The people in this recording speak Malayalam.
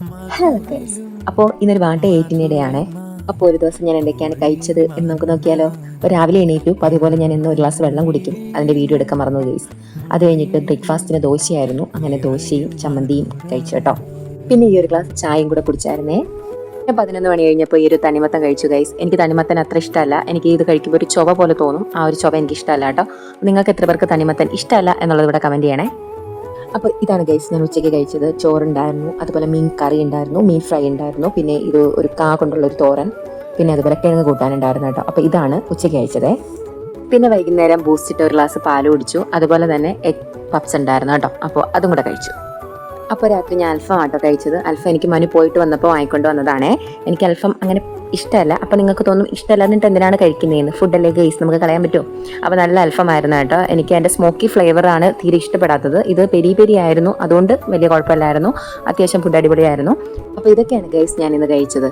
ഹലോ ഗൈസ്, അപ്പോൾ ഇന്നൊരു വാട്ട 18 ആണ്. അപ്പോൾ ഒരു ദിവസം ഞാൻ എന്തൊക്കെയാണ് കഴിച്ചത് എന്ന് നമുക്ക് നോക്കിയാലോ. അപ്പോൾ രാവിലെ എണീറ്റു, അപ്പോൾ അതുപോലെ ഞാൻ ഇന്ന് ഒരു ഗ്ലാസ് വെള്ളം കുടിക്കും. അതിൻ്റെ വീഡിയോ എടുക്കാൻ മറന്നു ഗൈസ്. അത് കഴിഞ്ഞിട്ട് ബ്രേക്ക്ഫാസ്റ്റിന് ദോശയായിരുന്നു, അങ്ങനെ ദോശയും ചമ്മന്തിയും കഴിച്ചു കേട്ടോ. പിന്നെ ഈ ഒരു ഗ്ലാസ് ചായയും കൂടെ കുടിച്ചായിരുന്നേ. ഞാൻ 11 മണി കഴിഞ്ഞപ്പോൾ ഈ ഒരു തണിമത്തൻ കഴിച്ചു ഗൈസ്. എനിക്ക് തണിമത്തൻ അത്ര ഇഷ്ടമല്ല, എനിക്ക് ഇത് കഴിക്കുമ്പോൾ ഒരു ചൊവ പോലെ തോന്നും. ആ ഒരു ചൊവ എനിക്ക് ഇഷ്ടമല്ല കേട്ടോ. നിങ്ങൾക്ക് എത്ര പേർക്ക് തണിമത്തൻ ഇഷ്ടമല്ല എന്നുള്ളത് ഇവിടെ കമൻറ്റ് ചെയ്യണേ. അപ്പോൾ ഇതാണ് ഗൈസ് ഞാൻ ഉച്ചയ്ക്ക് കഴിച്ചത്. ചോറുണ്ടായിരുന്നു, അതുപോലെ മീൻ കറി ഉണ്ടായിരുന്നു, മീൻ ഫ്രൈ ഉണ്ടായിരുന്നു, പിന്നെ ഇത് ഒരു കാ കൊണ്ടുള്ള ഒരു തോരൻ, പിന്നെ അതുപോലെ കിഴങ്ങ് കൂട്ടാനുണ്ടായിരുന്നു കേട്ടോ. അപ്പോൾ ഇതാണ് ഉച്ചയ്ക്ക് കഴിച്ചത്. പിന്നെ വൈകുന്നേരം ബൂസ്റ്റിട്ട് ഒരു ഗ്ലാസ് പാൽ കുടിച്ചു, അതുപോലെ തന്നെ എഗ് പപ്സ് ഉണ്ടായിരുന്നു കേട്ടോ. അപ്പോൾ അതും കൂടെ കഴിച്ചു. അപ്പോൾ രാത്രി ഞാൻ അൽഫാം ആട്ടോ കഴിച്ചത്. അൽഫാം എനിക്ക് മനു പോയിട്ട് വന്നപ്പോൾ വാങ്ങിക്കൊണ്ട് വന്നതാണേ. എനിക്ക് അൽഫാം അങ്ങനെ ഇഷ്ടമല്ല. അപ്പോൾ നിങ്ങൾക്ക് തോന്നും ഇഷ്ടമല്ല എന്നിട്ട് എന്തിനാണ് കഴിക്കുന്നതെന്ന്. ഫുഡല്ലേ ഗൈസ്, നമുക്ക് കളയാൻ പറ്റുമോ? അപ്പോൾ നല്ല അൽഫാം ആയിരുന്നു കേട്ടോ. എനിക്ക് അതിൻ്റെ സ്മോക്കി ഫ്ലേവറാണ് തീരെ ഇഷ്ടപ്പെടാത്തത്. ഇത് പെരി പെരി ആയിരുന്നു, അതുകൊണ്ട് വലിയ കുഴപ്പമില്ലായിരുന്നു. അത്യാവശ്യം ഫുഡ് അടിപൊളിയായിരുന്നു. അപ്പോൾ ഇതൊക്കെയാണ് ഗൈസ് ഞാൻ ഇന്ന് കഴിച്ചത്.